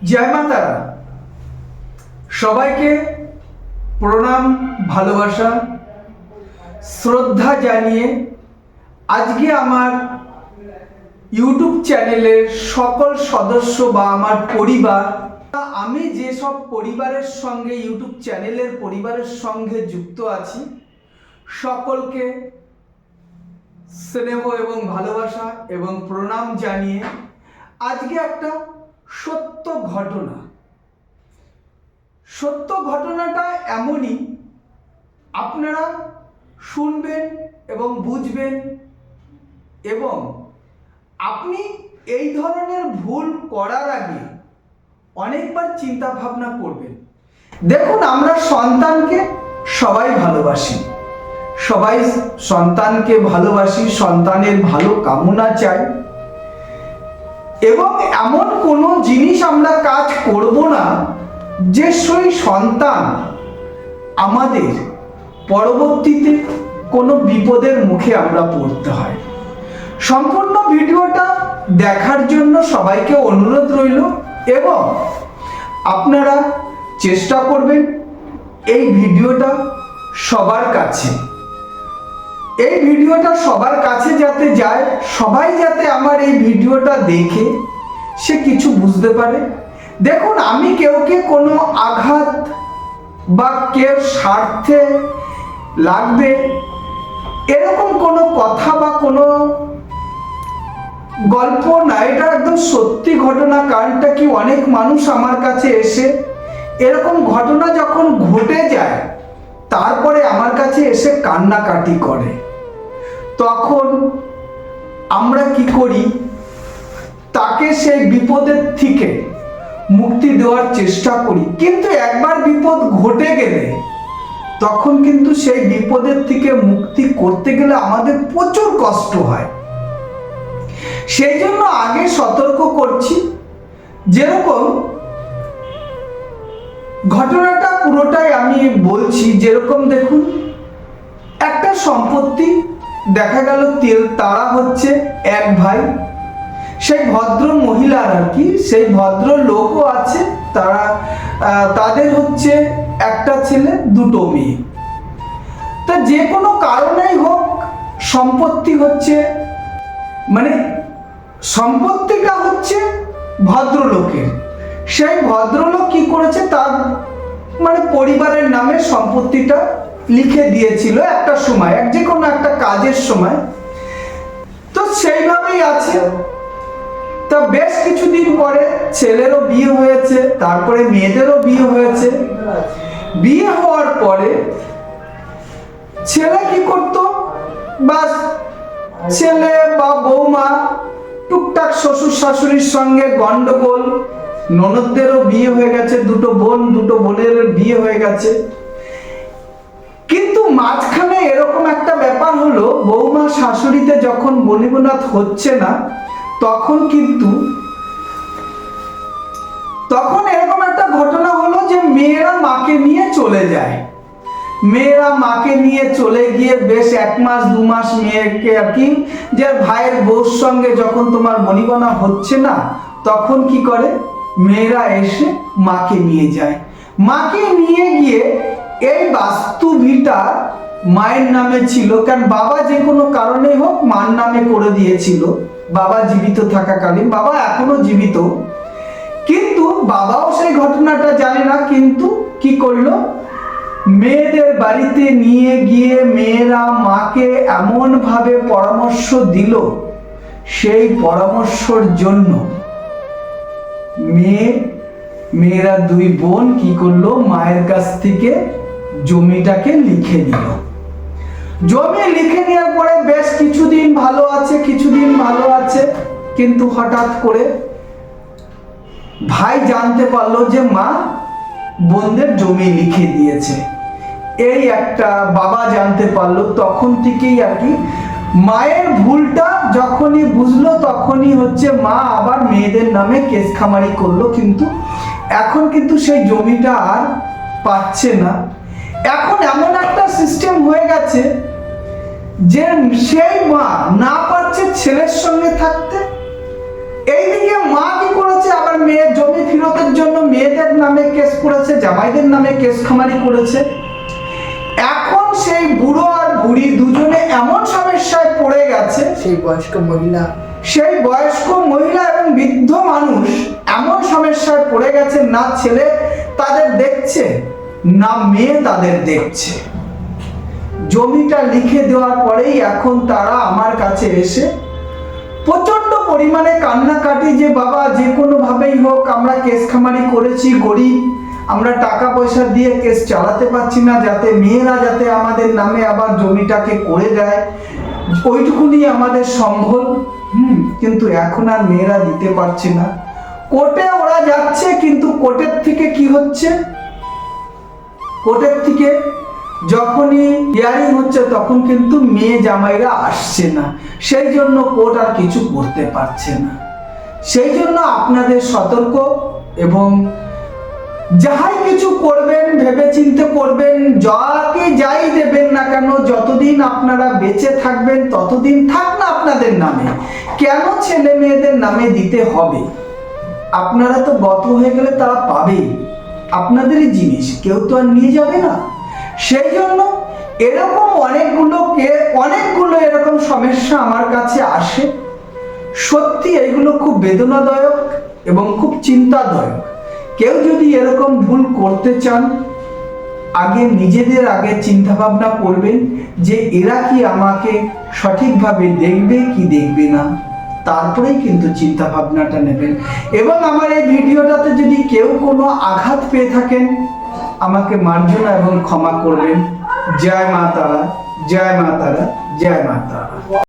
জয় মা তারা। সবাইকে প্রণাম, ভালোবাসা, শ্রদ্ধা জানিয়ে আজকে আমার ইউটিউব চ্যানেলের সকল সদস্য বা আমার পরিবার, আমি যেসব পরিবারের সঙ্গে ইউটিউব চ্যানেলের পরিবারের সঙ্গে যুক্ত আছি, সকলকে স্নেহ এবং ভালোবাসা এবং প্রণাম জানিয়ে আজকে একটা সত্য ঘটনাটা এমনই, আপনারা শুনবেন এবং বুঝবেন এবং আপনি এই ধরনের ভুল করার আগে অনেকবার চিন্তা ভাবনা করবেন। দেখুন, আমরা সন্তানকে সবাই ভালোবাসি, সবাই সন্তানকে ভালোবাসি, সন্তানের ভালো কামনা চাই এবং এমন কোনো জিনিস আমরা কাজ করব না যে সেই সন্তান আমাদের পরবর্তীতে কোনো বিপদের মুখে আমরা পড়তে হয়। সম্পূর্ণ ভিডিওটা দেখার জন্য সবাইকে অনুরোধ রইল এবং আপনারা চেষ্টা করবেন এই ভিডিওটা সবার কাছে যাতে যায়, সবাই যাতে আমার এই ভিডিওটা দেখে সে কিছু বুঝতে পারে। দেখুন, আমি কেউকে কোনো আঘাত বা কেউ স্বার্থে লাগবে এরকম কোনো কথা বা কোনো গল্প না, এটা একদম সত্যি ঘটনা। কারণটা কি, অনেক মানুষ আমার কাছে এসে এরকম ঘটনা যখন ঘটে যায় তারপরে আমার কাছে এসে কান্নাকাটি করে। তখন আমরা কি করি, তাকে সেই বিপদের থেকে মুক্তি দেওয়ার চেষ্টা করি, কিন্তু একবার বিপদ ঘটে গেলে তখন কিন্তু সেই বিপদের থেকে মুক্তি করতে গেলে আমাদের প্রচুর কষ্ট হয়। সেই জন্য আগে সতর্ক করছি। যেরকম ঘটনাটা পুরোটাই আমি বলছি, যেরকম দেখুন, একটা সম্পত্তি দেখা গেল তারা হচ্ছে এক ভাই, সেই ভদ্র মহিলার আর কি, সেই ভদ্র লোকও আছে, তাদের হচ্ছে একটা ছেলে দুটো মেয়ে। তা যে কোনো কারণেই হোক সম্পত্তি হচ্ছে, মানে সম্পত্তিটা হচ্ছে ভদ্রলোকের। সেই ভদ্রলোক কি করেছে, তার মানে পরিবারের নামে সম্পত্তিটা লিখে দিয়েছিল একটা সময়, যে কোনো একটা কাজের সময়। তো সেইভাবেই আছে। তা বেশ কিছুদিন পরে ছেলেরও বিয়ে হয়েছে, তারপরে মেয়েদেরও বিয়ে হয়েছে। বিয়ে হওয়ার পরে ছেলে কি করতো, বাস ছেলে বা বৌমা টুকটাক শ্বশুর শাশুড়ির সঙ্গে গন্ডগোল, ননদদেরও বিয়ে হয়ে গেছে, দুটো বোনের বিয়ে হয়ে গেছে। কিন্তু মাঝখানে এরকম একটা ব্যাপার হলো, বৌমা শাশুড়িতে যখন বনিবনাথ হচ্ছে না, তখন এরকম একটা ঘটনা হলো যে মেয়েরা মাকে নিয়ে চলে যায়। মেয়েরা মাকে নিয়ে চলে গিয়ে বেশ 1 মাস 2 মাস মেয়েকে আর কি, যে ভাইয়ের বউর সঙ্গে যখন তোমার বনিবনা হচ্ছে না, তখন কি করে, মেয়েরা এসে মাকে নিয়ে যায়। মাকে নিয়ে গিয়ে এই বাস্তু ভিটা মায়ের নামে ছিল, কারণ বাবা যে কোনো কারণে হোক মার নামে করে দিয়েছিল। বাবা জীবিত থাকাকালীন, বাবা এখনো জীবিত, কিন্তু বাবাও সেই ঘটনাটা জানে না। কিন্তু কি করলো, মেয়েদের বাড়িতে নিয়ে গিয়ে মেয়েরা মাকে এমন ভাবে পরামর্শ দিল, সেই পরামর্শের জন্য মেয়েরা 2 বোন কি করলো, মায়ের কাছ থেকে জমিটাকে লিখে নিল। জমি লিখে নেওয়ার পরে বেশ কিছুদিন ভালো আছে, কিন্তু হঠাৎ করে ভাই জানতে পারলো যে মা বোনদের জমি লিখে দিয়েছে। এই একটা বাবা জানতে পারলো, তখন থেকেই আর কি মায়ের ভুলটা যখনই বুঝলো, তখনই হচ্ছে মা আবার মেয়েদের নামে কেস খামারি করলো। কিন্তু এখন কিন্তু সেই জমিটা আর পাচ্ছে না। এখন এমন একটা সিস্টেম হয়ে গেছে যে সেই মা না পারছে ছেলের সঙ্গে থাকতে, এইদিকে মা কি করেছে, আবার মেয়ের জমি ফেরতের নামে কেস করেছে, জামাইদের নামে কেস খামারি করেছে। এখন সেই বুড়ো আর বুড়ি দুজনে এমন সমস্যায় পড়ে গেছে, সেই বয়স্ক মহিলা এবং বৃদ্ধ মানুষ এমন সমস্যায় পড়ে গেছে, না ছেলে তাদের দেখছে না মেয়ে তাদের দেখছে। জমিটা লিখে দেওয়ার পরেই এখন তারা আমার কাছে এসে প্রচন্ড পরিমাণে কান্নাকাটি, যে বাবা যে কোনো ভাবেই হোক, আমরা কেস খামারি করেছি, গরিব, আমরা টাকা পয়সা দিয়ে কেস চালাতে পারছি না, যাতে মেয়েরা যাতে আমাদের নামে আবার জমিটাকে করে দেয়, ওইটুকুনি আমাদের সম্ভব। কিন্তু এখন আর মেয়েরা দিতে পারছে না। কোর্টে ওরা যাচ্ছে, কিন্তু কোর্টের থেকে কি হচ্ছে, কোর্টের থেকে যখনই হিয়ারিং হচ্ছে তখন কিন্তু মেয়ে জামাইরা আসছে না, সেই জন্য কোর্ট আর কিছু করতে পারছে না। সেই জন্য আপনাদের সতর্ক, এবং যাহাই কিছু করবেন ভেবে চিন্তে করবেন, যাকে যাই দেবেন না কেন, যতদিন আপনারা বেঁচে থাকবেন ততদিন থাক না আপনাদের নামে। কেন ছেলে মেয়েদের নামে দিতে হবে? আপনারা তো গত হয়ে গেলে তারা পাবেই, আপনাদেরই জিনিস, কেউ তো আর নিয়ে যাবে না। সেই জন্য এরকম অনেকগুলো এরকম সমস্যা আমার কাছে আসে। সত্যি এগুলো খুব বেদনাদায়ক এবং খুব চিন্তাদায়ক। কেউ যদি এরকম ভুল করতে চান, আগে নিজেদের আগে চিন্তা ভাবনা করবেন যে এরা কি আমাকে সঠিকভাবে দেখবে কি দেখবে না, তারপরেই কিন্তু চিন্তা ভাবনাটা নেবেন। এবং আমার এই ভিডিওটাতে যদি কেউ কোনো আঘাত পেয়ে থাকেন, আমাকে মার্জনা এবং ক্ষমা করবেন। জয় মা তারা, জয় মা তারা, জয় মা তারা।